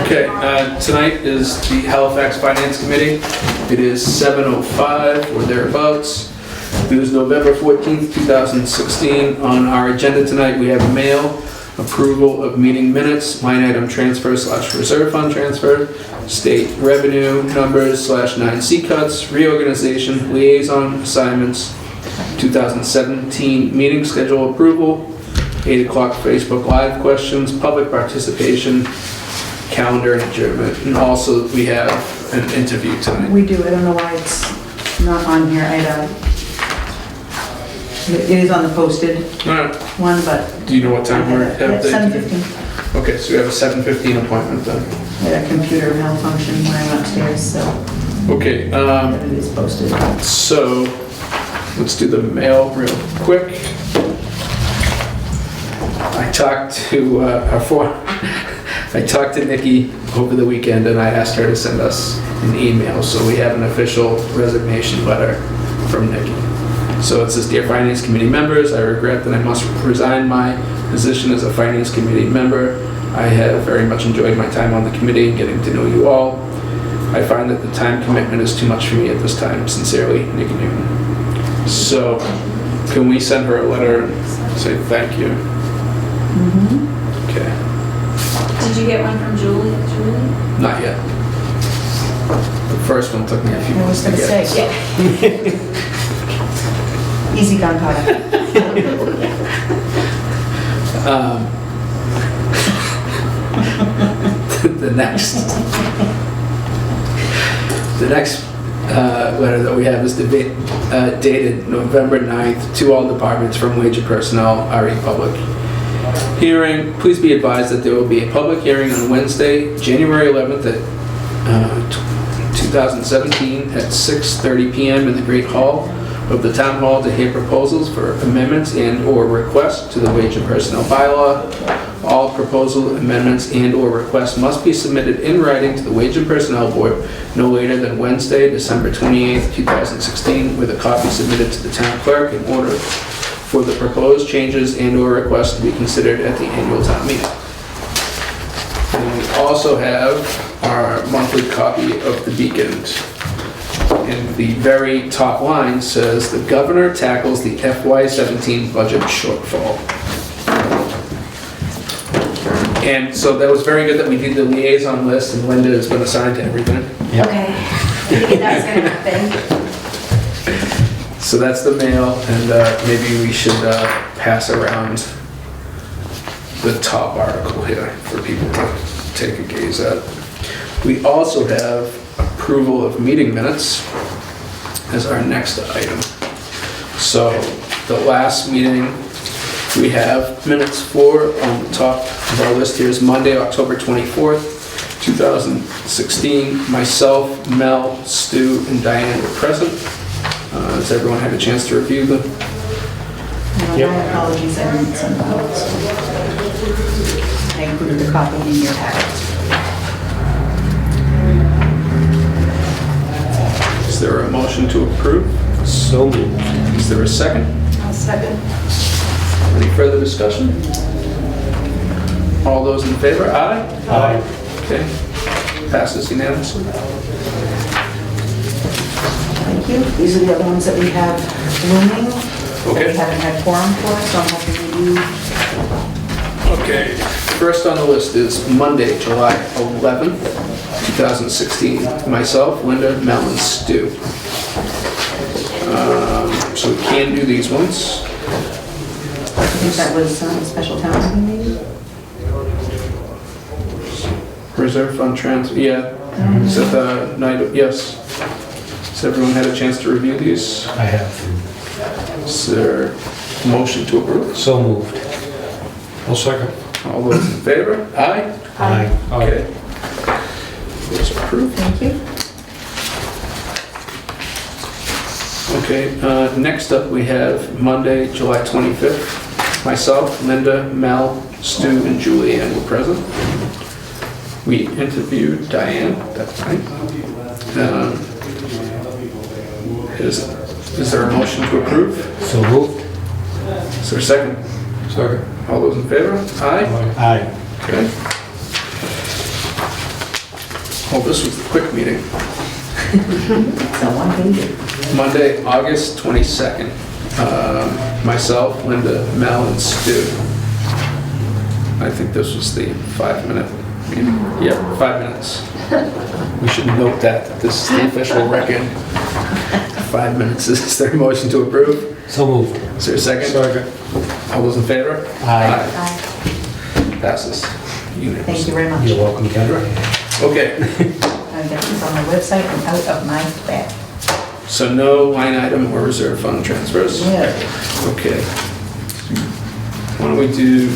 Okay, tonight is the Halifax Finance Committee. It is 7:05 or thereabouts. It is November 14th, 2016. On our agenda tonight, we have mail, approval of meeting minutes, line item transfer / reserve fund transfer, state revenue numbers / 9C cuts, reorganization, liaison assignments, 2017 meeting schedule approval, 8 o'clock Facebook Live questions, public participation, calendar and adjournment. And also we have an interview tonight. We do. I don't know why it's not on here. It is on the posted one, but... Do you know what time we're at? 7:15. Okay, so we have a 7:15 appointment then. I had a computer malfunction when I went upstairs, so Okay, it is posted. so let's do the mail real quick. I talked to I talked to Nikki over the weekend and I asked her to send us an email, so we have an official resignation letter from Nikki. So it says, "Dear Finance Committee members, I regret that I must resign my position as a Finance Committee member. I have very much enjoyed my time on the committee and getting to know you all. I find that the time commitment is too much for me at this time. Sincerely, Nikki Newton." So can we send her a letter and say thank you? Okay. Did you get one from Julie? Not yet. The first one took me a few I was minutes to gonna get. say, easy gunpowder. The next letter that we have is dated November 9th to all departments from Wage and Personnel, RE Public Hearing. Please be advised that there will be a public hearing on Wednesday, January 11th at 2017 at 6:30 p.m. in the Great Hall of the Town Hall to hear proposals for amendments and/or requests to the Wage and Personnel Bylaw. All proposal amendments and/or requests must be submitted in writing to the Wage and Personnel Board no later than Wednesday, December 28th, 2016, with a copy submitted to the town clerk in order for the proposed changes and/or requests to be considered at the annual town meeting. And we also have our monthly copy of the Beacon. And the very top line says, "The governor tackles the FY17 budget shortfall." And so that was very good that we did the liaison list and Linda has been assigned to everything. Okay. I figured that was gonna happen. So that's the mail, and maybe we should pass around the top article here for people to take a gaze at. We also have approval of meeting minutes as our next item. So the last meeting we have minutes for on the top of our list here is Monday, October 24th, 2016. Myself, Mel, Stu, and Diane were present. Has everyone had a chance to review them? My apologies, I didn't send them out. So I included the copy in your packet. Is there a motion to approve? So moved. Is there a second? I'll second. Any further discussion? All those in favor? Aye? Aye. Okay. Passes unanimously. Thank you. These are the other ones that we have looming. Okay. That we haven't had quorum for, so I'm hoping that you... Okay. First on the list is Monday, July 11th, 2016. Myself, Linda, Mel, and Stu. So we can do these ones. I think that was a special town meeting, maybe? Reserve fund transfer, yeah. Is that the night, yes. Has everyone had a chance to review these? I have. Is there a motion to approve? So moved. I'll second. All those in favor? Aye? Aye. Okay. Those are approved. Thank you. Okay, next up we have Monday, July 25th. Myself, Linda, Mel, Stu, and Julianne were present. We interviewed Diane that night. Is there a motion to approve? So moved. Is there a second? Second. All those in favor? Aye? Aye. Okay. Oh, this was the quick meeting. So one page. Monday, August 22nd. Myself, Linda, Mel, and Stu. I think this was the 5-minute meeting. Yep, 5 minutes. We should note that this is the official record. 5 minutes. Is there a motion to approve? So moved. Is there a second? Second. All those in favor? Aye. Aye. Passes. Unanimous. Thank you very much. You're welcome, Kendra. Okay, I'll get this on the website and out of my bag. so no line item or reserve fund transfers? Yeah. Okay. Why don't we do,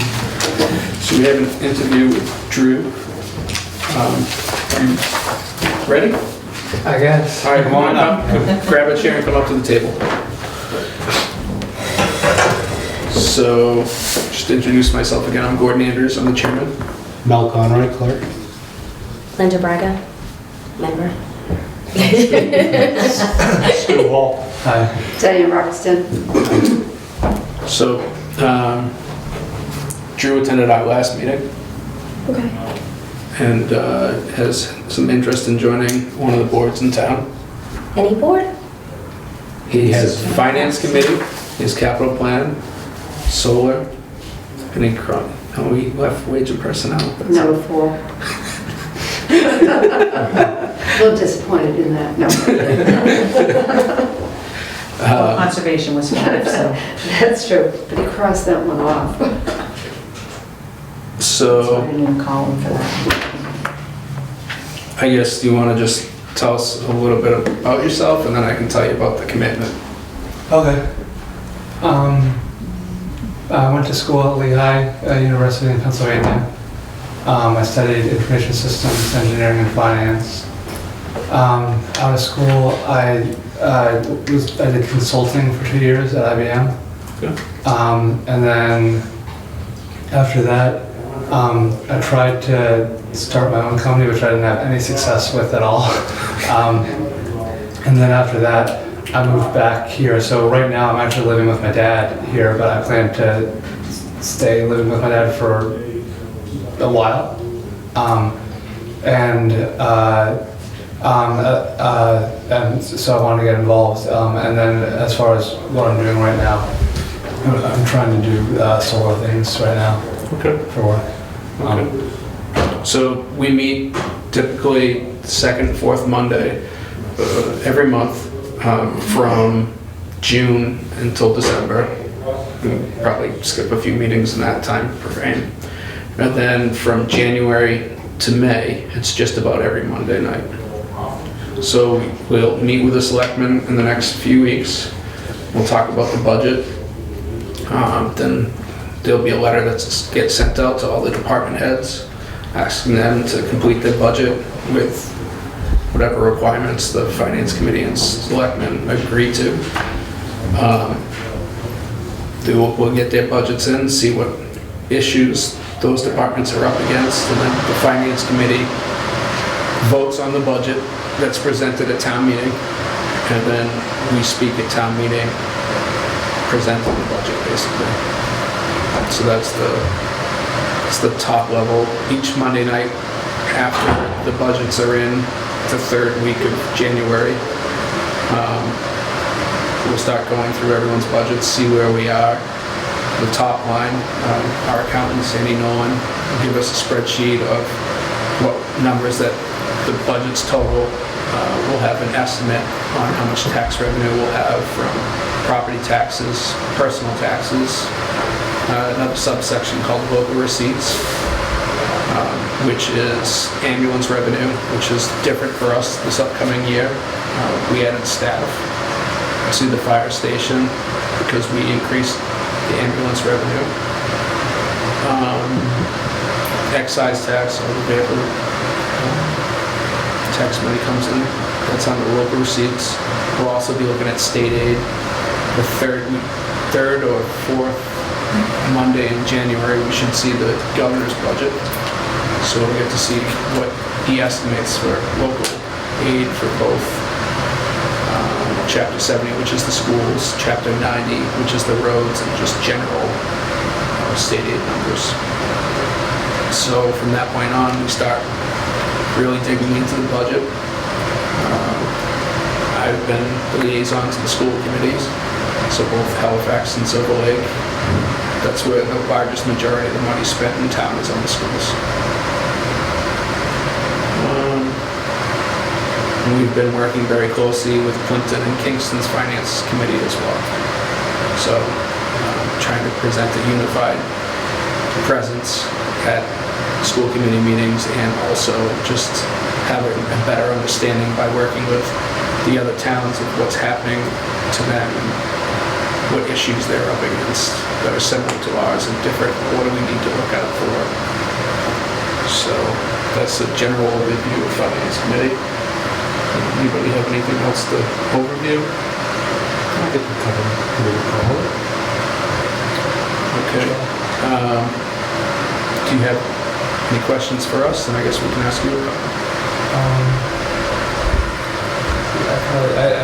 so we have an interview with Drew. You ready? I guess. All right, come on up. Grab a chair and come up to the table. So, just to introduce myself again, I'm Gordon Andrews, I'm the chairman. Mel Conroy, clerk. Linda Braga, member. Stu Hall. Hi. Diane Roxton. So, Drew attended our last meeting Okay. and has some interest in joining one of the boards in town. Any board? He has finance committee, his capital plan, solar, and we left wage and personnel. That's Number 4. A little disappointed in that, no. Well, conservation was 5, so. That's true, but he crossed that one off. So I So, didn't even call him for that. I guess you want to just tell us a little bit about yourself, and then I can tell you about the commitment. Okay. I went to school at Lehigh University in Pennsylvania. I studied information systems, engineering, and finance. Out of school, I did consulting for 2 years at IBM. Okay. And then after that, I tried to start my own company, which I didn't have any success with at all. And then after that, I moved back here. So right now I'm actually living with my dad here, but I plan to stay living with my dad for a while. And so I wanted to get involved. And then as far as what I'm doing right now, I'm trying to do solar things right now Okay. for work. So we meet typically second, fourth Monday every month from June until December. We'll probably skip a few meetings in that time frame. And then from January to May, it's just about every Monday night. So we'll meet with the selectmen in the next few weeks. We'll talk about the budget. Then there'll be a letter that gets sent out to all the department heads, asking them to complete their budget with whatever requirements the finance committee and selectmen agree to. We'll get their budgets in, see what issues those departments are up against, and then the finance committee votes on the budget that's presented at town meeting, and then we speak at town meeting, presenting the budget basically. So that's the top level. Each Monday night after the budgets are in, the third week of January, we'll start going through everyone's budgets, see where we are. The top line, our accountant, Sandy Nolan, will give us a spreadsheet of what numbers that the budget's total. We'll have an estimate on how much tax revenue we'll have from property taxes, personal taxes, another subsection called local receipts, which is ambulance revenue, which is different for us this upcoming year. We added staff to the fire station because we increased the ambulance revenue. Excise tax, all the vehicle tax money comes in, that's on the local receipts. We'll also be looking at state aid. The third or fourth Monday in January, we should see the governor's budget. So we'll get to see what he estimates for local aid for both Chapter 70, which is the schools, Chapter 90, which is the roads, and just general state aid numbers. So from that point on, we start really digging into the budget. I've been the liaison to the school committees, so both Halifax and Silver Lake. That's where the largest majority of the money spent in town is on the schools. And we've been working very closely with Clinton and Kingston's finance committee as well. So trying to present a unified presence at school committee meetings and also just have a better understanding by working with the other towns of what's happening to them and what issues they're up against that are similar to ours and different. What do we need to look out for? So that's a general overview of finance committee. Anybody have anything else to overview? I think we covered pretty well. Okay. Do you have any questions for us? Then I guess we can ask you a couple. I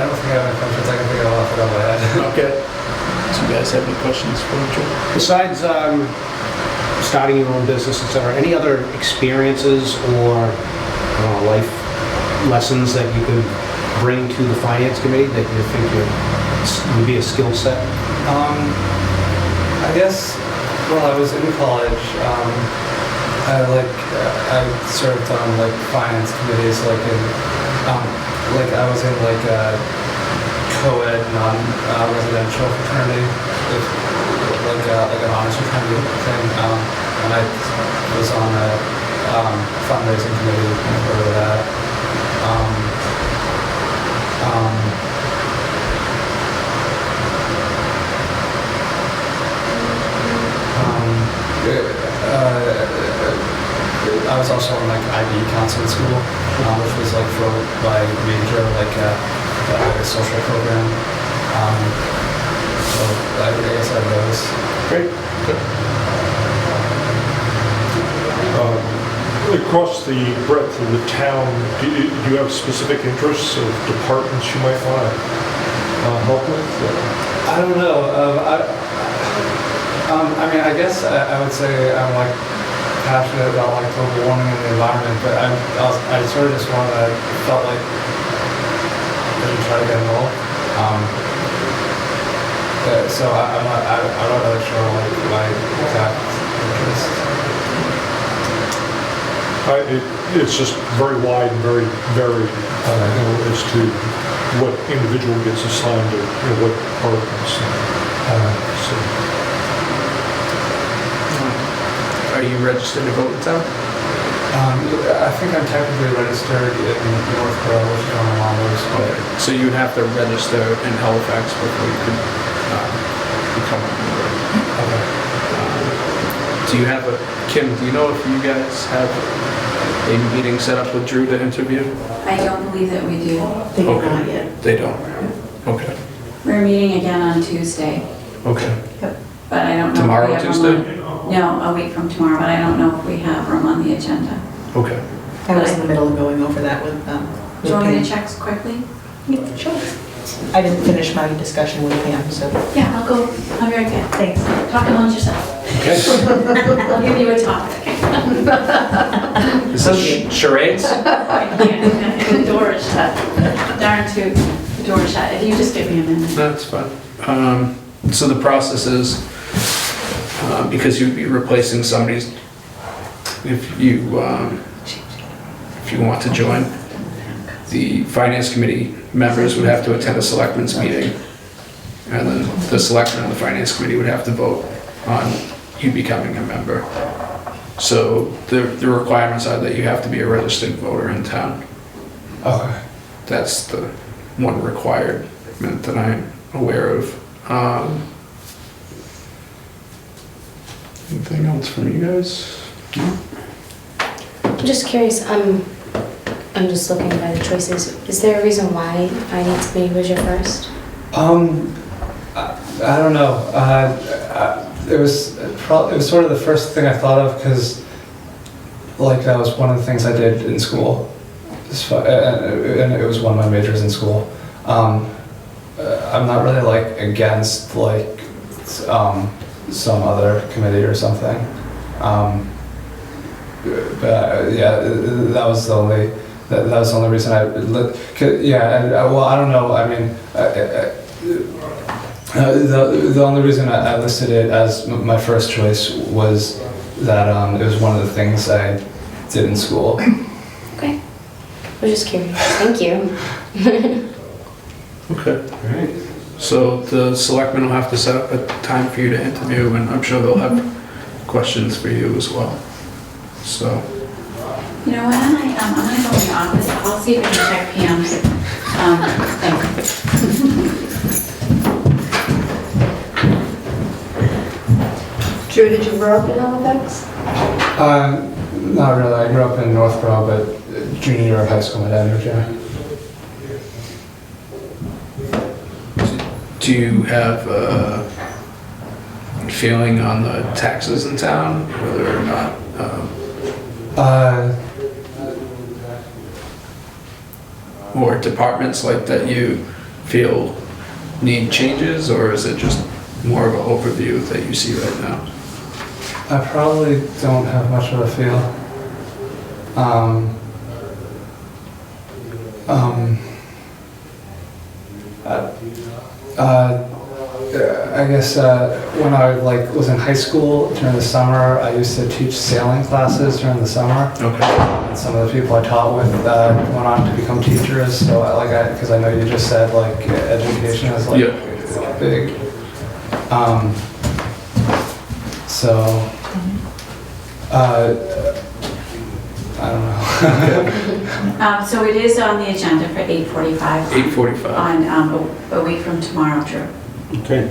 don't think I have any questions. I can think of off the top of my head. Okay. Do you guys have any questions for Joe? Besides starting your own business, etc., any other experiences or life lessons that you could bring to the finance committee that you think would be a skill set? I guess while I was in college, I served on like finance committees, like in I was in like a co-ed non-residential fraternity, like an honors fraternity thing, and I was on a fundraising committee for that. I was also on like IB counseling school, which was like for my major, like a social program. So I guess I have those. Great. Good. Across the breadth of the town, do you have specific interests of departments you might want to help with? I don't know. I mean, I guess I would say I'm like passionate about like global warming and the environment, but I sort of just felt like I should try to get involved. So I'm not really sure like my exact interests. It's just very wide and very varied as to what individual gets assigned to what departments. Are you registered to vote in town? I think I'm technically registered in Northborough, which is on the Longo's. Okay. So you would have to register in Halifax before you could become a member. Okay. Do you have Kim, do you know if you guys have a meeting set up with Drew to interview? I don't believe that we do. They have Okay. not yet. They don't? Okay. We're meeting again on Tuesday, Okay. but I don't know. if Tomorrow, we have room Tuesday? No, a week from tomorrow, but I don't know if we have room on the agenda. Okay. I was in the middle of going over that with Do you want me Pam. to check quickly? Yeah, sure. I didn't finish my discussion with Pam, so Yeah, I'll go. I'll be right back. thanks. Talk amongst yourself. Okay. I'll give you a topic. Is this charades? I can't. The door is shut. Darn tootin', the door is shut. If you just give me a minute. That's fine. So the process is, because you'd be replacing somebody's, if you want to join, the finance committee members would have to attend a selectmen's meeting. And then the selectmen and the finance committee would have to vote on you becoming a member. So the requirements are that you have to be a registered voter in town. Okay. That's the one requirement that I'm aware of. Anything else from you guys? I'm just curious, I'm just looking by the choices. Is there a reason why finance committee was your first? I don't know. It was sort of the first thing I thought of because, like, that was one of the things I did in school, and it was one of my majors in school. I'm not really like against like some other committee or something, but yeah, that was the only reason I yeah, and well, I don't know. I mean, the only reason I listed it as my first choice was that it was one of the things I did in school. Okay. I was just curious. Thank you. Okay. All right. So the selectmen will have to set up a time for you to interview, and I'm sure they'll have questions for you as well. So, You know what, I'm gonna go in the office, I'll see if I can check Pam's, thing. Drew, did you grow up in Halifax? Not really. I grew up in Northborough, but junior year of high school, my dad moved here. do you have a feeling on the taxes in town, whether or not? Or departments like that you feel need changes, or is it just more of an overview that you see right now? I probably don't have much of a feel. I guess when I was in high school during the summer, I used to teach sailing classes during the summer. Okay. And some of the people I taught with went on to become teachers. So because I know you just said education is big. I don't know. So it is on the agenda for 8:45. 8:45. On a week from tomorrow, Drew. Okay,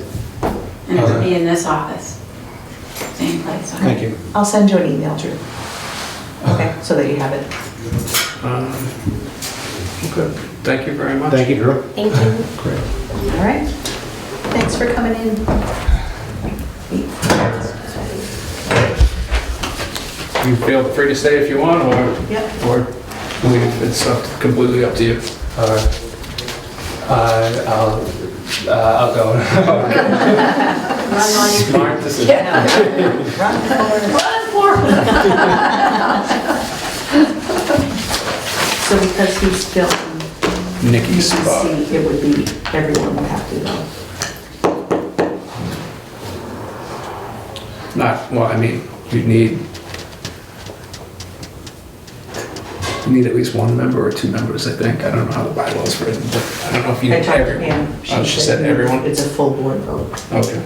And it'll be in this office. Same place. okay? thank you. I'll send you an email, Drew. Okay, so that you have it. Okay, thank you very much. Thank you, Drew. Thank you. Great. All right. Thanks for coming in. You feel free to stay if you want, Yep. or leave. It's completely up to you. I'll go. Smart decision. Run for it. So because he's filling Nikki's spot. seat, it would be, everyone would have to go. Well, I mean, you need at least one member or two members, I think. I don't know how the bylaws written, but I don't know if you I need talked to everyone. Pam. She said everyone? It's a full board vote. Okay.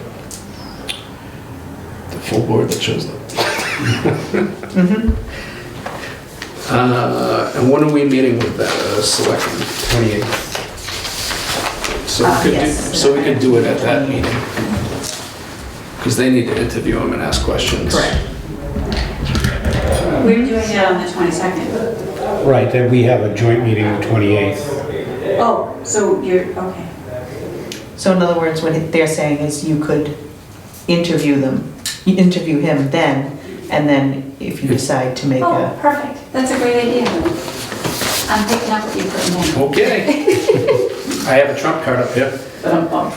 The full board that shows up. Mm-hmm. And when are we meeting with the selectmen? 28th. So we could do it at that meeting. Because they need to interview them and ask questions. Correct. We're doing it on the 22nd. Right, then we have a joint meeting the 28th. Oh, so you're, okay. So in other words, what they're saying is you could interview him then, and then if you decide to make Oh, a, perfect. That's a great idea. I'm picking up what you're putting in. Okay. I have a trump card up here. But I'm bummed.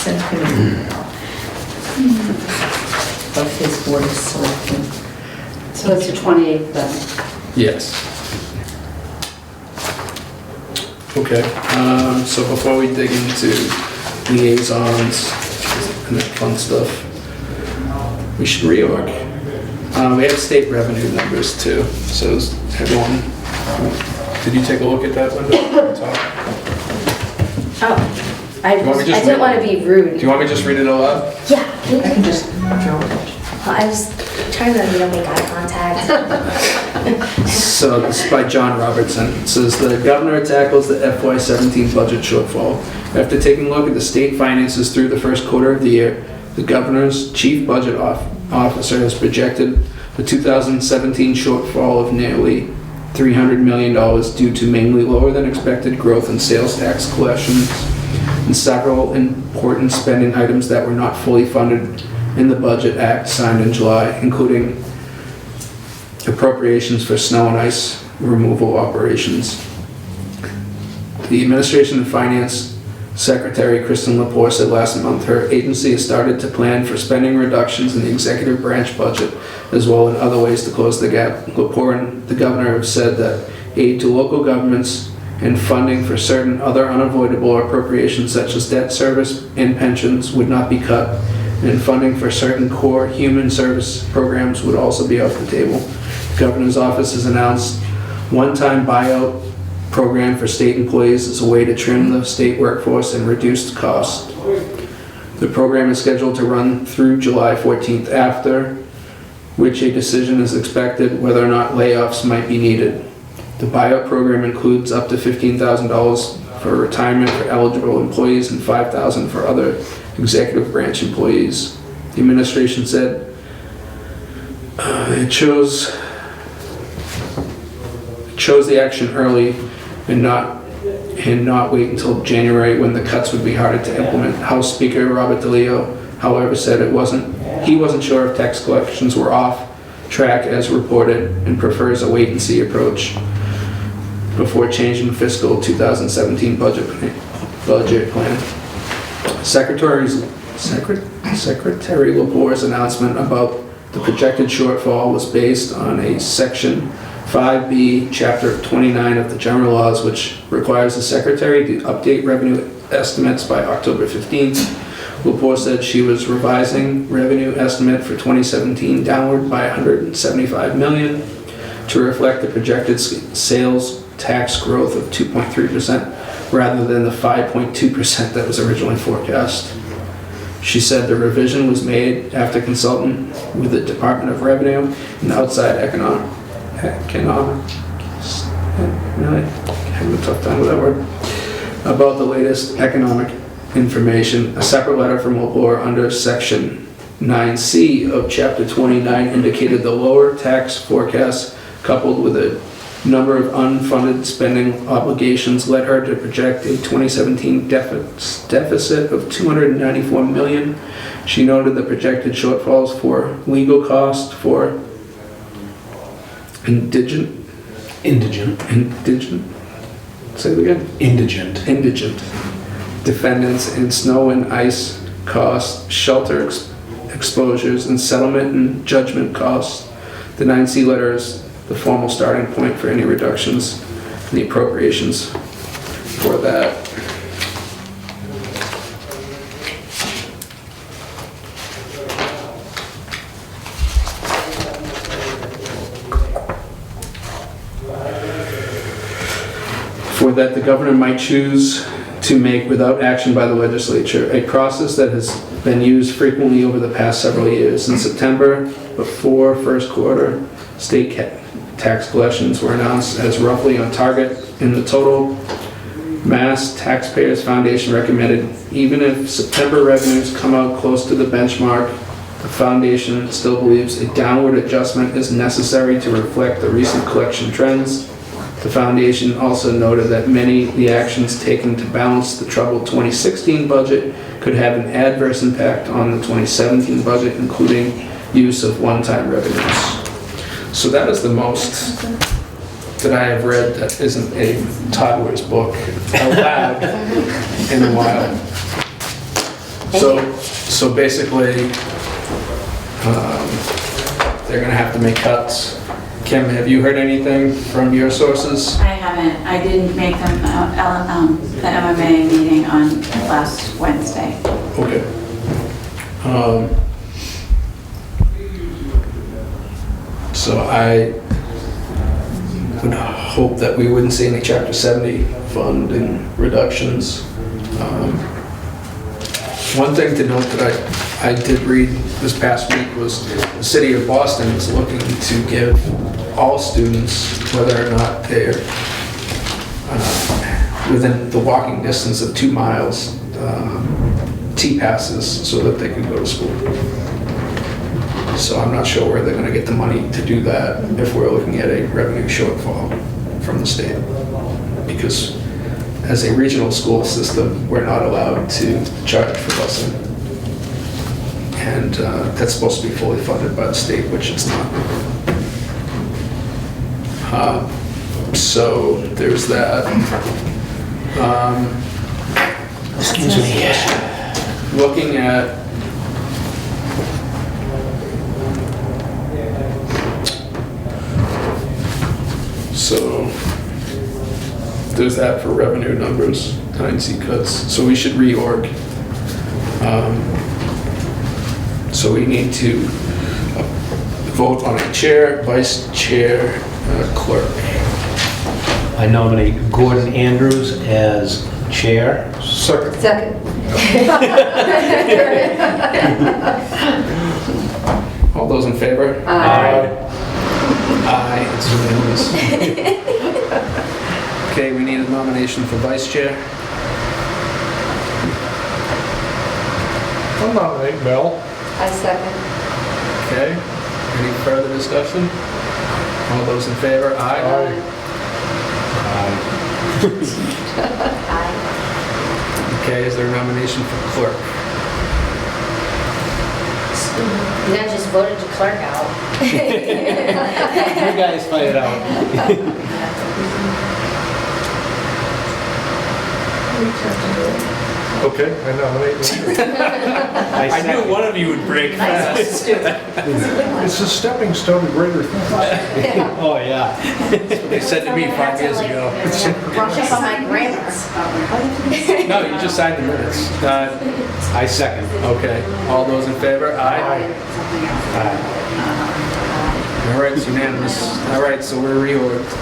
send him an email of his board of selectmen. So it's the 28th then? Yes. Okay, so before we dig into liaisons and that fun stuff, we should reorg. We have state revenue numbers too, so is everyone, did you take a look at that, Linda? Oh, I You want me to just didn't read- want to be rude. Do you want me to just read it aloud? Yeah. I can just draw it. I was trying to, make eye contact. So this is by John Robertson. It says, "The governor tackles the FY17 budget shortfall. After taking a look at the state finances through the first quarter of the year, the governor's chief budget officer has projected the 2017 shortfall of nearly $300 million due to mainly lower than expected growth in sales tax collections and several important spending items that were not fully funded in the Budget Act signed in July, including appropriations for snow and ice removal operations. The administration and finance Secretary Kristen Lepore said last month her agency has started to plan for spending reductions in the executive branch budget, as well as other ways to close the gap. Lepore and the governor have said that aid to local governments and funding for certain other unavoidable appropriations such as debt service and pensions would not be cut, and funding for certain core human service programs would also be off the table. The governor's office has announced one-time buyout program for state employees as a way to trim the state workforce and reduce costs. The program is scheduled to run through July 14th, after which a decision is expected whether or not layoffs might be needed. The buyout program includes up to $15,000 for retirement for eligible employees and $5,000 for other executive branch employees. The administration said it chose the action early and not wait until January, when the cuts would be harder to implement. House Speaker Robert DeLeo, however, said he wasn't sure if tax collections were off track as reported, and prefers a wait-and-see approach before changing fiscal 2017 budget plan. Secretary Lepore's announcement about the projected shortfall was based on a Section 5B, Chapter 29 of the General Laws, which requires the Secretary to update revenue estimates by October 15th. Lepore said she was revising revenue estimate for 2017 downward by $175 million to reflect the projected sales tax growth of 2.3% rather than the 5.2% that was originally forecast. She said the revision was made after consulting with the Department of Revenue and outside economics. Really having a tough time with that word. About the latest economic information, a separate letter from Lepore under Section 9C of Chapter 29 indicated the lower tax forecast, coupled with a number of unfunded spending obligations, led her to project a 2017 deficit of $294 million. She noted the projected shortfalls for legal costs for indigent, say it again, indigent defendants in snow and ice costs, shelter exposures, and settlement and judgment costs. The 9C letter is the formal starting point for any reductions in the appropriations for that. For that, the governor might choose to make without action by the legislature, a process that has been used frequently over the past several years. In September, before first quarter, state tax collections were announced as roughly on target. In the total, Mass Taxpayers Foundation recommended even if September revenues come out close to the benchmark, the foundation still believes a downward adjustment is necessary to reflect the recent collection trends. The foundation also noted that many of the actions taken to balance the troubled 2016 budget could have an adverse impact on the 2017 budget, including use of one-time revenues. So that is the most that I have read that isn't a toddler's book out loud in a while. So basically, they're gonna have to make cuts. Kim, have you heard anything from your sources? I haven't. I didn't make them the MMA meeting on last Wednesday. Okay. So I would hope that we wouldn't see any Chapter 70 funding reductions. One thing to note that I did read this past week was the city of Boston is looking to give all students, whether or not they're within the walking distance of 2 miles, T-passes so that they can go to school. So I'm not sure where they're going to get the money to do that if we're looking at a revenue shortfall from the state. Because as a regional school system, we're not allowed to charge for busing. And that's supposed to be fully funded by the state, which it's not. So there's that. Excuse me. Looking at so there's that for revenue numbers, 9C cuts. So we should reorg. So we need to vote on a chair, vice chair, clerk. I nominate Gordon Andrews as chair. Second. Second. All those in favor? Aye. Aye, it's unanimous. Okay, we need a nomination for vice chair. I'll nominate Mel. I second. Okay, any further discussion? All those in favor? Aye. Aye. Okay, is there a nomination for clerk? You guys just voted your clerk out. You guys fight it out. Okay, I nominate Linda. I knew one of you would break fast. It's a stepping stone to greater things. Oh, yeah. They said to me 5 years ago. Brush up on my grammar. No, you just signed the minutes. I second. Okay, all those in favor? Aye. All right, it's unanimous. All right, so we're reorged.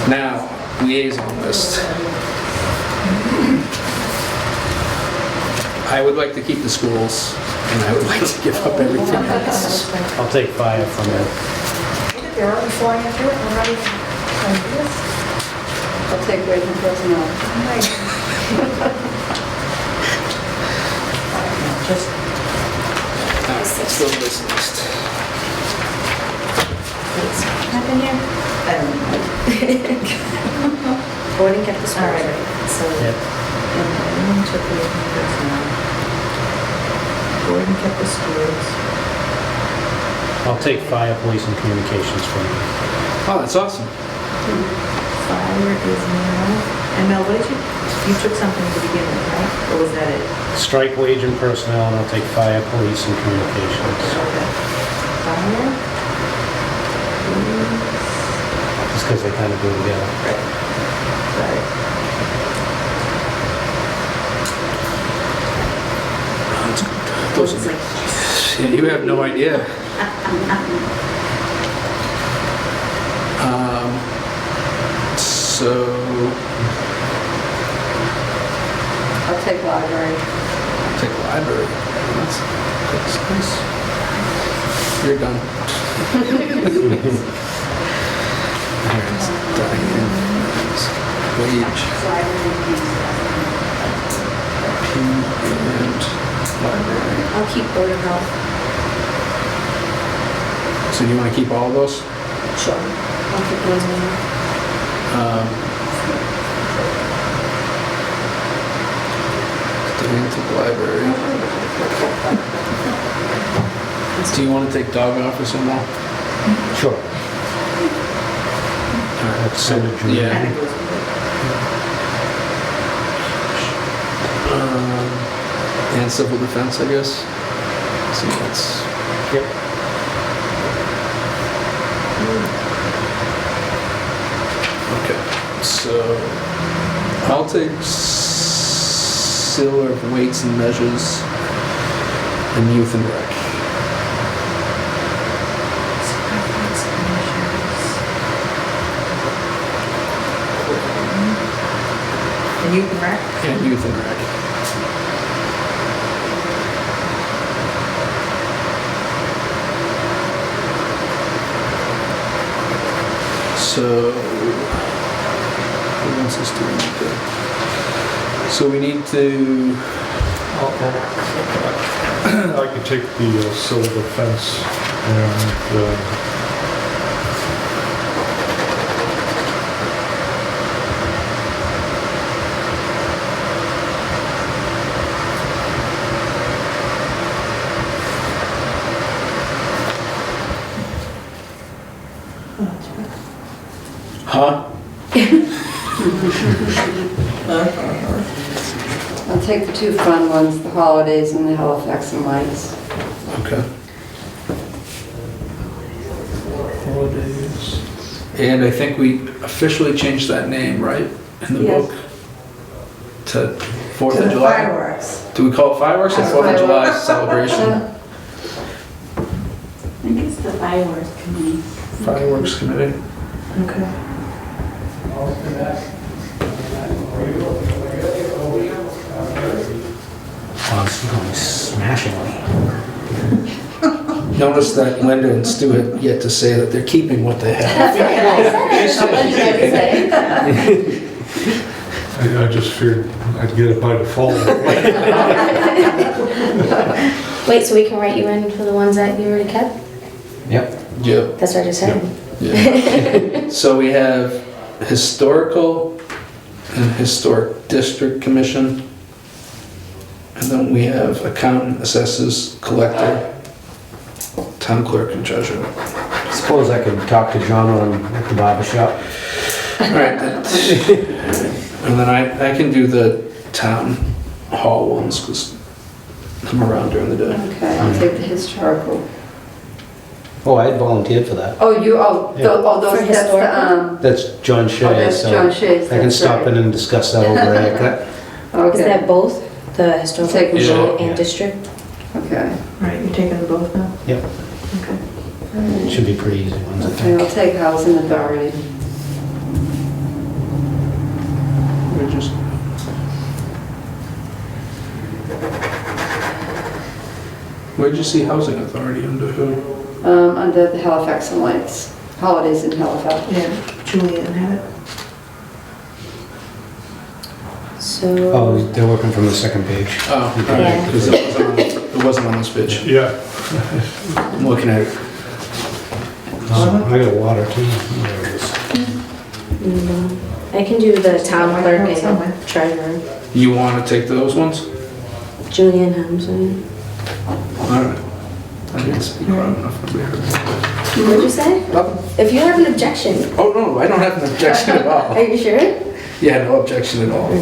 Now, liaison list. I would like to keep the schools, and I would like to give up everything else. I'll take fire from it. They're already flying into it already. I'll take wage and personnel. So this list. Happened here? I don't know. Gordon kept the score. All right, so, Yep. and then took away from personnel. Gordon kept the schools. I'll take fire, police, and communications from it. Oh, that's awesome. Fire is now, and Mel, what did you took something at the beginning, right? Or was that it? Strike, wage, and personnel, and I'll take fire, police, and communications. Okay. Fire. Police. Just because they kind of go together. Right. Those are, yeah, you have no idea. So, I'll take library. take library. That's nice. You're done. There's Diane's wage, P and library. I'll keep Board of Health. So you want to keep all of those? Sure. I'll keep those in there. Diane took library. Do you want to take dog office or more? Sure. Alright, Send it, Julie. yeah. And civil defense, I guess. So that's, Yep. okay. So I'll take Sealer of weights and measures and youth and rec. And you can rec? And youth and rec. So, what else is doing there? So we need to, I could take the civil defense and huh? take the two fun ones, the holidays and the Halifax and lights. Okay. Holidays. And I think we officially changed that name, right, in the Yes. book? To 4th To of the July? fireworks. Do we call it fireworks or 4th of July celebration? I think it's the fireworks committee. Fireworks committee. Okay. Wow, it's going smashingly. Notice that Linda and Stu had yet to say that they're keeping what they have. I just figured I'd get it by default. Wait, so we can write you in for the ones that you already kept? Yep. Yep. That's what I just said. Yeah. So we have historical and historic district commission. And then we have accountant, assessors, collector, town clerk and treasurer. Suppose I could talk to John when I'm at the barber shop. All right. And then I can do the town hall ones because I'm around during the day. Okay, I'll take the historical. Oh, I had volunteered for that. Oh, Yeah. those, For that's the, That's John Shea, that's so John Shays, I can that's stop right. in and discuss that over a haircut. Is that Okay, both, the historical Take commission them both. and district? okay. All right, you're taking them both now? Yep. Okay. Should be pretty easy ones, I Okay, think. I'll take housing authority. We just- Where'd you see housing authority under who? Under the Halifax and lights, holidays in Halifax. Yeah, Julian had it. So, Oh, they're working from the second page. Oh, all right, Yeah. because it wasn't on this page. Yeah, I'm looking at it. Oh, I got water too. There it is. I can do the town clerk Somewhere. and treasurer. You want to take those ones? Julian Helmsley. All right. I didn't speak loud enough. Nobody heard me. What'd you say? Nothing. If you have an objection, Oh, no, I don't have an objection at all. are you sure? Yeah, no objection at all. I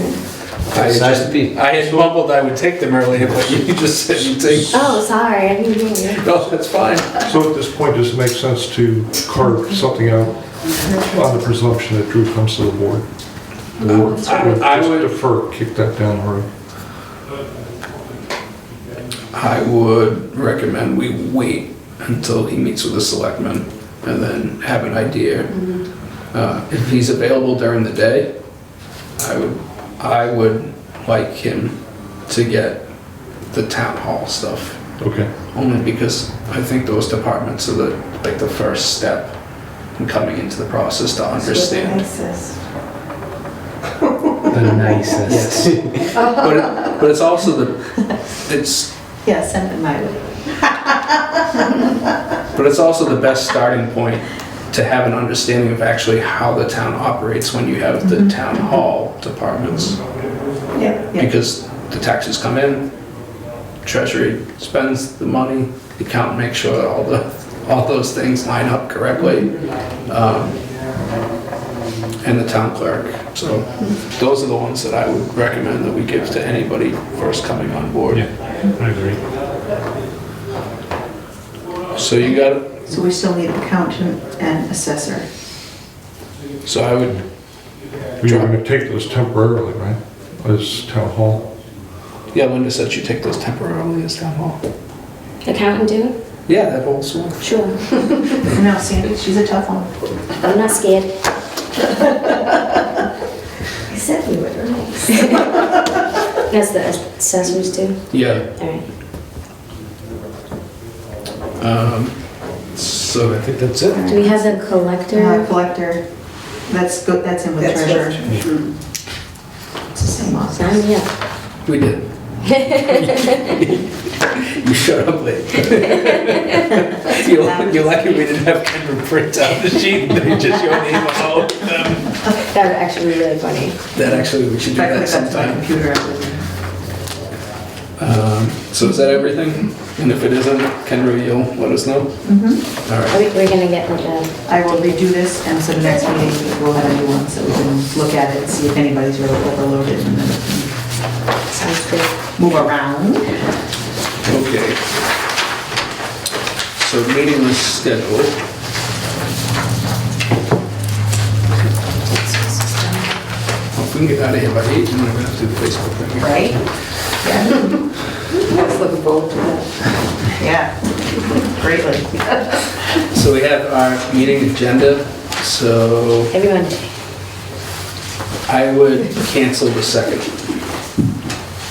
It's nice to just, be. I had mumbled I would take them earlier, but you just said you'd take. Oh, sorry, I didn't hear you. No, that's fine. so at this point, does it make sense to carve something out on the presumption that Drew comes to the board? Or I just would- defer, kick that down the road? I would recommend we wait until he meets with the selectmen and then have an idea. If he's available during the day, I would like him to get the town hall stuff. Okay. Only because I think those departments are the first step in coming into the process to understand. The nicest. Yes. But it's also it's Yeah, send it my way. But it's also the best starting point to have an understanding of actually how the town operates when you have the town hall departments. Yeah, yeah. Because the taxes come in, treasury spends the money, the accountant makes sure that all those things line up correctly, and the town clerk. So those are the ones that I would recommend that we give to anybody first coming on board. Yeah, I agree. So you got, So we still need accountant and assessor. so I would, You're going to take those temporarily, right? As town hall? yeah, Linda said she'd take those temporarily as town hall. Accountant do? Yeah, that whole swap. Sure. No, Sandy, she's a tough one. I'm not scared. I said we were nice. That's the assessors too? Yeah. Alright. So I think that's it. Do we have the collector? Collector, that's good, that's in with That's treasurer. good. It's the same office. Sign me up. we did. You showed up late. You're lucky we didn't have Kendra print out the sheet. They just your name on all of them. That would actually be really funny. That actually, we should do If I that click onto my sometime. computer, I would. So is that everything? And if it isn't, Kendra, you'll let us know? Mhm. All right. We're gonna get like a, I will redo this, and so the next meeting, we'll have a new one, so we can look at it, see if anybody's really overloaded, and then we can move around. Okay. So meeting was scheduled. Well, if we can get out of here by 8, then we're gonna have to do the Facebook thing. Right? Yeah, I was looking forward to that. yeah, greatly. So we have our meeting agenda, so Every Monday. I would cancel the 2nd.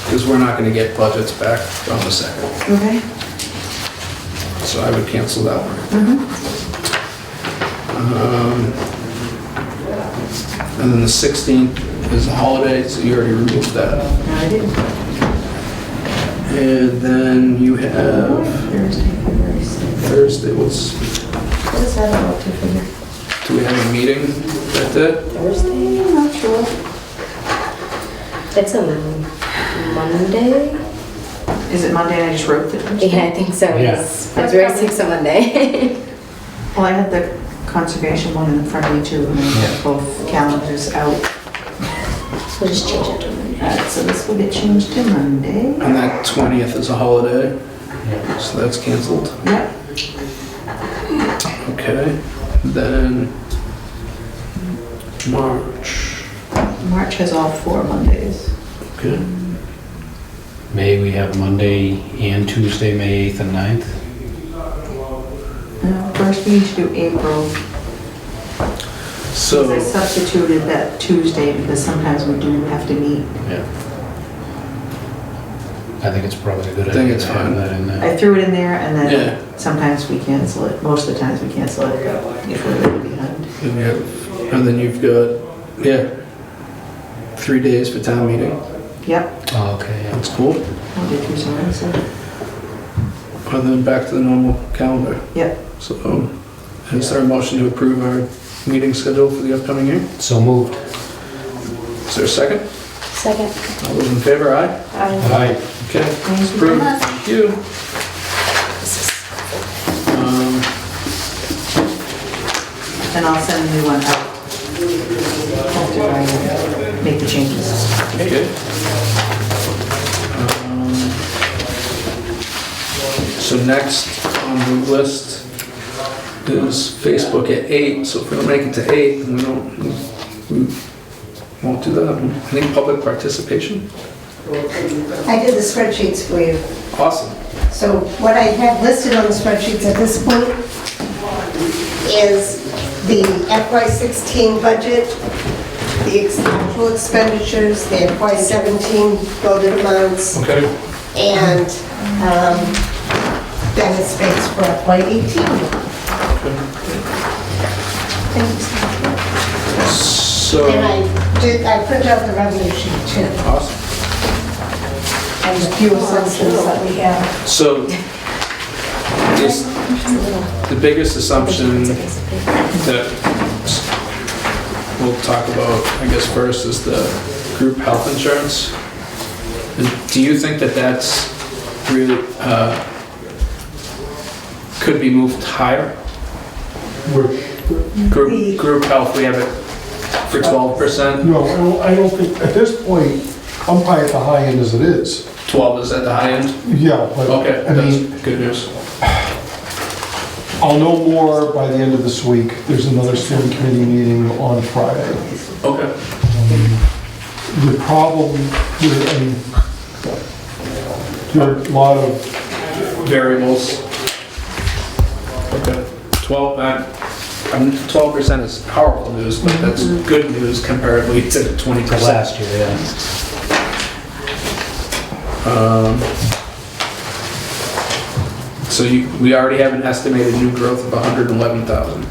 Because we're not gonna get budgets back on the 2nd. Okay. So I would cancel that one. And then the 16th is a holiday, so you already removed that. No, I didn't. And then you have Thursday, February 6th. Thursday was, What is that about to figure? do we have a meeting that day? Thursday? I'm not sure. It's a Monday? Is it Monday and I just wrote the Thursday? Yeah, I think so. Yeah. It's February 6th on Monday. Well, I had the conservation one in front of me too, and I have both calendars out. We'll just change it to Monday. So this will get changed to Monday. And that 20th is a holiday, so that's canceled. Yep. Okay, then March. March has all 4 Mondays. Okay. May we have Monday and Tuesday, May 8th and 9th? First we need to do April. So I So, substituted that Tuesday because sometimes we do have to meet. Yeah. I think it's probably a good I think idea it's to have fine. that in there. I threw it in there and Yeah. then sometimes we cancel it. Most of the times we cancel it if we're really behind. and then you've got, 3 days for town meeting. Yep. Oh, okay, yeah. That's cool. I'll do Tuesday, Wednesday. And then back to the normal calendar. Yep. So, is there a motion to approve our meeting schedule for the upcoming year? So moved. Is there a second? Second. All those in favor, aye? Aye. Okay, Thank you very approved. much. Thank you. Um, And I'll send a new one out after I make the changes. Okay. So next on the list is Facebook at 8, so if we don't make it to 8, then we won't do that. Any public participation? I did the spreadsheets for you. Awesome. So what I have listed on the spreadsheets at this point is the FY16 budget, the actual expenditures, the FY17 voted amounts, Okay. and Dennis space for FY18. So, And I printed out the revenue sheet too, awesome. and the few assumptions that we have. So, the biggest assumption that we'll talk about, I guess, first is the group health insurance. And do you think that that's really, could be moved higher? Group health, we have it for 12%. No, I don't think, at this point, I'm probably at the high end as it is. 12 is at the high end? Yeah, but, Okay, I mean, that's good news. I'll know more by the end of this week. There's another steering committee meeting on Friday. Okay. The problem, there are a lot of, Variables. Okay. 12% is horrible news, but that's good news comparatively to 20%. Last year, yeah. So we already have an estimated new growth of 111,000,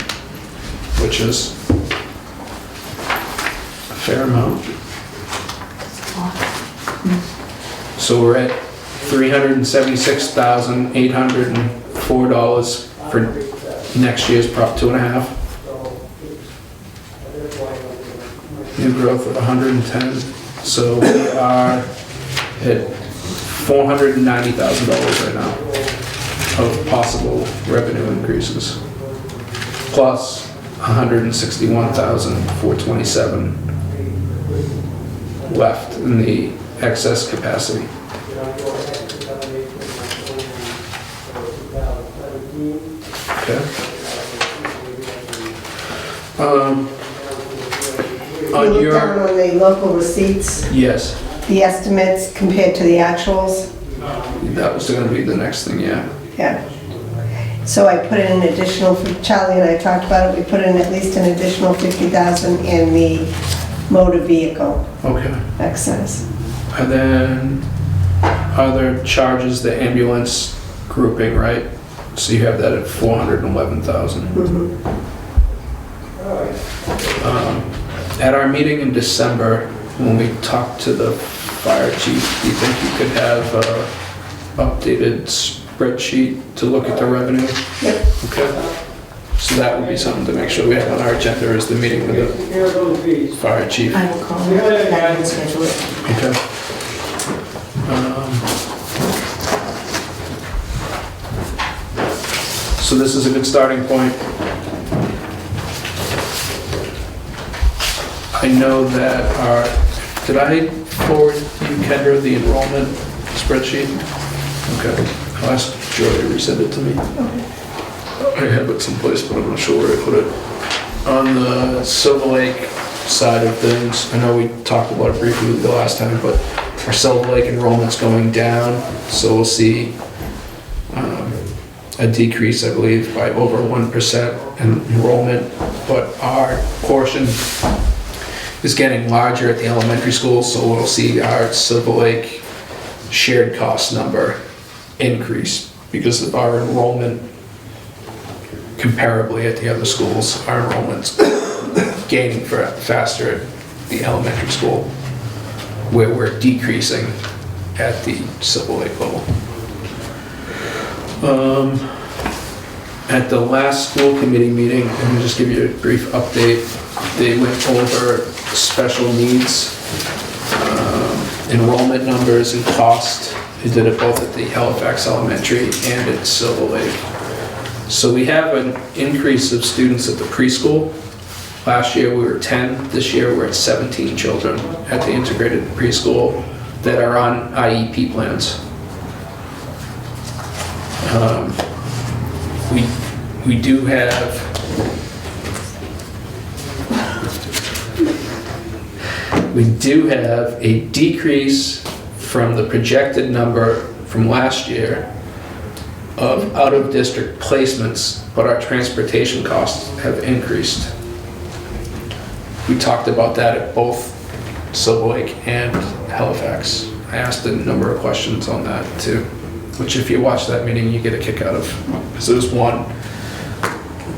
which is a fair amount. So we're at $376,804 for next year's Prop 2.5. New growth of 110. So we are at $490,000 right now of possible revenue increases, plus 161,427 left in the excess capacity. Okay. You On look down your, on the local receipts, yes, the estimates compared to the actuals. that was gonna be the next thing, yeah. Yeah. So I put in an additional, Charlie and I talked about it, we put in at least an additional 50,000 in the motor vehicle Okay. excess. And then other charges, the ambulance grouping, right? So you have that at 411,000. Mhm. At our meeting in December, when we talked to the fire chief, do you think you could have a updated spreadsheet to look at the revenue? Yep. Okay. So that would be something to make sure we have on our agenda is the meeting with the fire chief. I will call him and schedule it. Okay. So this is a good starting point. I know that did I forward you, Kendra, the enrollment spreadsheet? Okay, I'll ask Joy to resend it to me. I have it someplace, but I'm not sure where I put it. On the Silver Lake side of things, I know we talked about it briefly the last time, but our Silver Lake enrollment's going down, so we'll see a decrease, I believe, by over 1% in enrollment, but our portion is getting larger at the elementary school, so we'll see our Silver Lake shared cost number increase because of our enrollment comparably at the other schools. Our enrollment's gaining faster at the elementary school, where we're decreasing at the Silver Lake level. At the last school committee meeting, let me just give you a brief update. They went over special needs, enrollment numbers and cost. They did it both at the Halifax Elementary and at Silver Lake. So we have an increase of students at the preschool. Last year we were 10, this year we're at 17 children at the integrated preschool that are on IEP plans. We do have a decrease from the projected number from last year of out-of-district placements, but our transportation costs have increased. We talked about that at both Silver Lake and Halifax. I asked a number of questions on that too, which if you watch that meeting, you get a kick out of. Because there was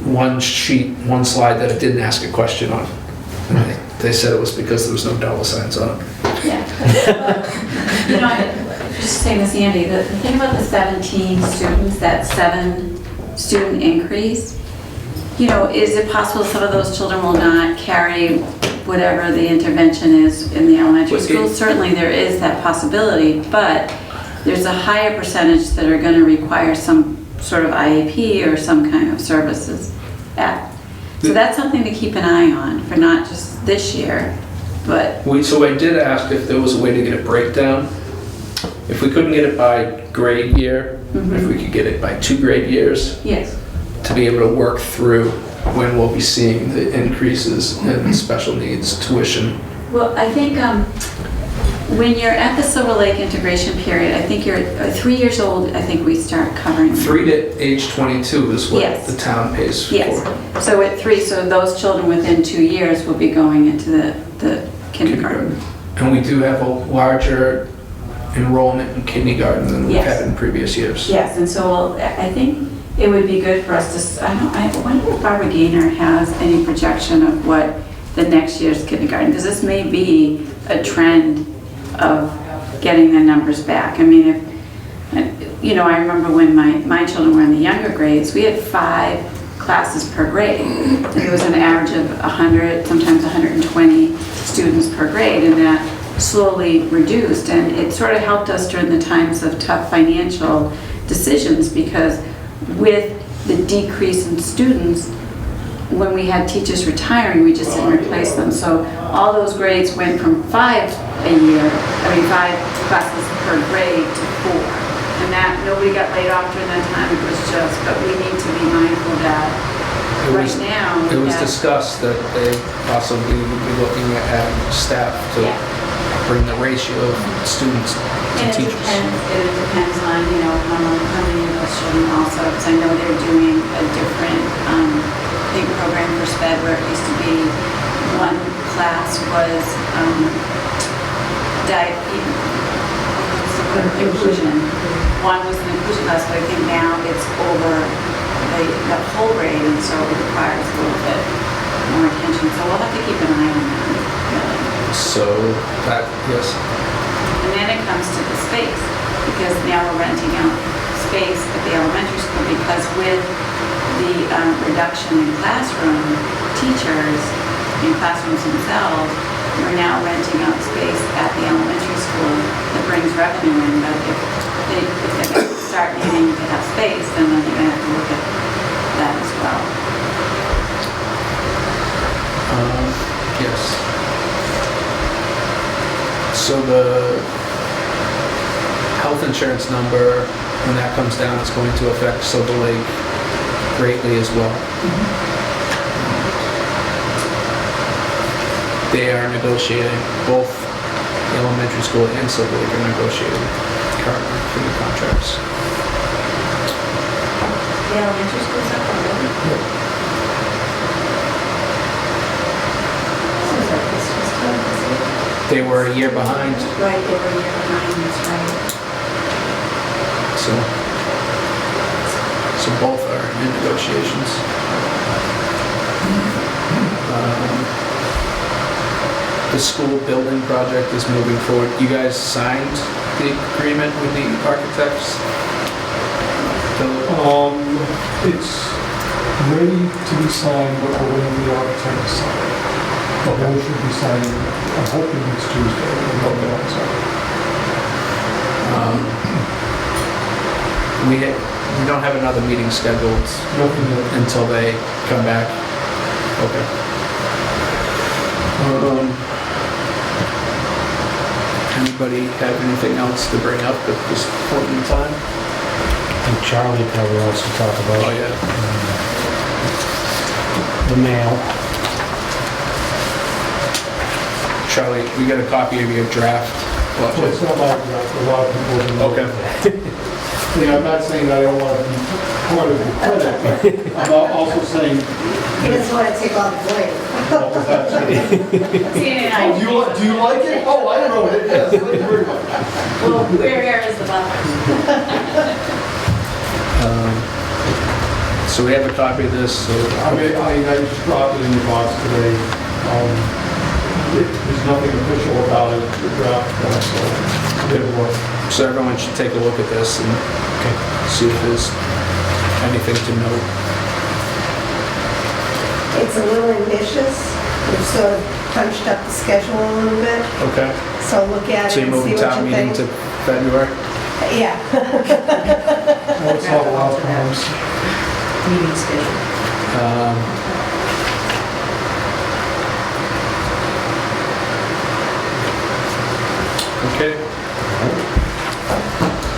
one sheet, one slide that it didn't ask a question on. And they said it was because there was no dollar signs on it. Yeah. You know, just saying this, Andy, the thing about the 17 students, that 7 student increase, you know, is it possible some of those children will not carry whatever the intervention is in the elementary school? Certainly there is that possibility, but there's a higher percentage that are going to require some sort of IEP or some kind of services at. So that's something to keep an eye on for not just this year, but... So I did ask if there was a way to get a breakdown. If we couldn't get it by grade year, if we could get it by 2 grade years, Yes. to be able to work through when we'll be seeing the increases in special needs tuition. Well, I think when you're at the Silver Lake integration period, I think you're 3 years old, I think we start covering. 3 to age 22 is what Yes. the town pays for. Yes. So at 3, so those children within 2 years will be going into the kindergarten. And we do have a larger enrollment in kindergarten than we've Yes. had in previous years. Yes, and so I think it would be good for us to, I wonder if Barbara Gaynor has any projection of what the next year's kindergarten, because this may be a trend of getting the numbers back. I mean, you know, I remember when my children were in the younger grades, we had 5 classes per grade. It was an average of 100, sometimes 120 students per grade, and that slowly reduced, and it sort of helped us during the times of tough financial decisions, because with the decrease in students, when we had teachers retiring, we just didn't replace them. So all those grades went from 5 classes per grade to 4. And that, nobody got laid off during that time, it was just, but we need to be mindful that right now. It was that- discussed that they possibly would be looking at adding staff to Yeah. bring the ratio of students to And teachers. it depends on, how many of those children also, because I know they're doing a different, big program for SPED where it used to be one class was, inclusion. One was an inclusion class, but I think now it's over the whole grade, and so it requires a little bit more attention. So we'll have to keep an eye on that, really. So that, yes, And then it comes to the space, because now we're renting out space at the elementary school, because with the reduction in classroom teachers, in classrooms themselves, we're now renting out space at the elementary school that brings revenue in, but if they're going to start needing to have space, then they're going to have to look at that as well. yes. So the health insurance number, when that comes down, is going to affect Silver Lake greatly as well. They are negotiating, both the elementary school and Silver Lake are negotiating currently for new contracts. The elementary school's up already? They were a year behind, Right, they were a year behind, that's right. so both are in negotiations. The school building project is moving forward. You guys signed the agreement with the architects? It's ready to be signed, but we're waiting for the architect to sign. But we should be signing, I'm hoping it's Tuesday. We don't have another meeting scheduled Nothing yet. until they come back. Okay. Anybody have anything else to bring up at this point in time? I think Charlie probably wants to talk about Oh, yeah. the mail. Charlie, we got a copy of your draft Well, it's budget. not my draft, a lot of people have been. Okay. Yeah, I'm not saying that I don't want to be part of the credit, but I'm also saying, He doesn't want to take all the blame. what was that saying? CNN, Oh, do you like it? Oh, I don't know, yes, thank you very much. well, where is the buffer? So we have a copy of this, so I mean, I just dropped it in the box today. There's nothing official about it, the draft, so it work. so everyone should take a look at this and see if there's anything to note. It's a little ambitious. We've sort of punched up the schedule a little bit, Okay. so look at So it you're and see moving what town you meeting think. to February? Yeah. Well, it's not a lot of times. Meeting schedule. Okay.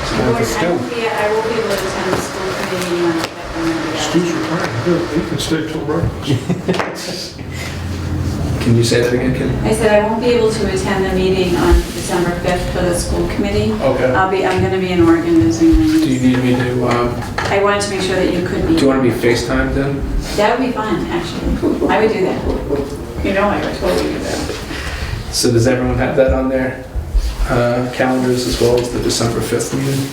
I will be able to attend the school committee meeting on the 5th. I'm gonna be out. Stu's retiring, good, he can stay till breakfast. Can you say that again, Kim? I said I won't be able to attend the meeting on December 5th for the school committee. Okay. I'm gonna be in Oregon visiting my Do you niece. need me to, I wanted to make sure that you could be. do you want to be FaceTimed then? That would be fun, actually. I would do that. You know, I would totally do that. So does everyone have that on their calendars as well as the December 5th meeting?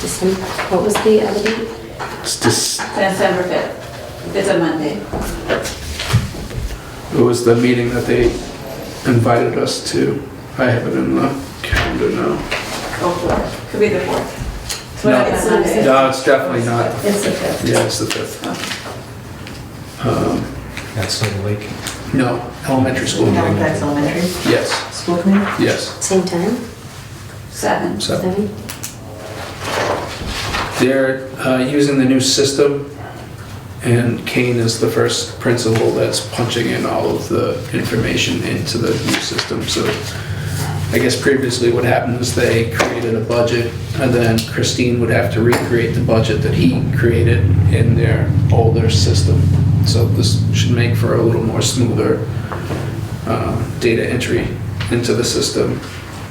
December, what was the other date? It's just, December 5th. It's a Monday. it was the meeting that they invited us to. I have it in the calendar now. Oh, 4th. Could be the 4th. No, Whatever that Monday is. no, it's definitely not. It's the fifth. Yeah, it's the 5th. That's Silver Lake. No, elementary school meeting. Halifax Elementary Yes, School Committee? yes. Same time? 7. So, 7? They're using the new system, and Kane is the first principal that's punching in all of the information into the new system. So I guess previously what happened is they created a budget, and then Christine would have to recreate the budget that he created in their older system. So this should make for a little more smoother data entry into the system.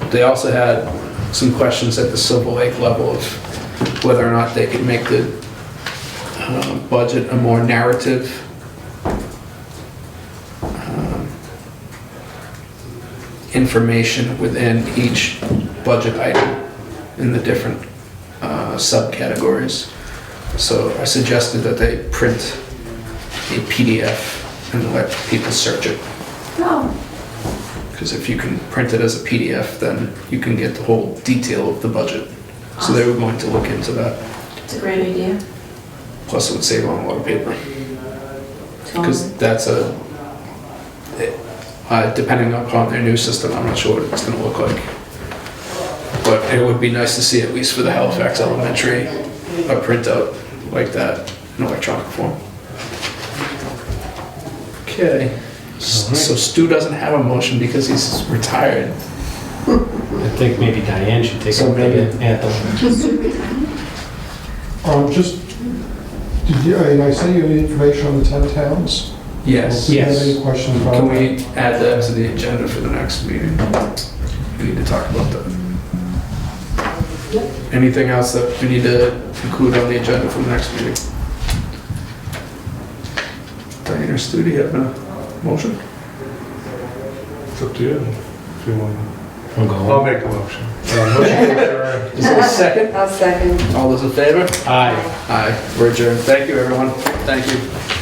They also had some questions at the Silver Lake level of whether or not they could make the budget a more narrative information within each budget item in the different subcategories. So I suggested that they print a PDF and let people search it. Oh, Because if you can print it as a PDF, then you can get the whole detail of the budget. So they were going to look into that. it's a great idea. Plus it would save on a lot of paper. Because Totally. that's depending upon their new system, I'm not sure what it's gonna look like. But it would be nice to see, at least for the Halifax Elementary, a printout like that in electronic form. Okay, so Stu doesn't have a motion because he's retired. I think maybe Diane should take So a maybe- anthem. Just, and I sent you the information on the 10 towns. Yes. Do you have Yes. any questions about Can that? we add that to the agenda for the next meeting? We need to talk about that. Anything else that we need to include on the agenda for the next meeting? Diane or Stu, do you have a motion? It's up to you, if you want. I'm going. I'll make a motion. Is there a second? I'll second. All those in favor? Aye. Aye, we're adjourned. Thank you, everyone. Thank you.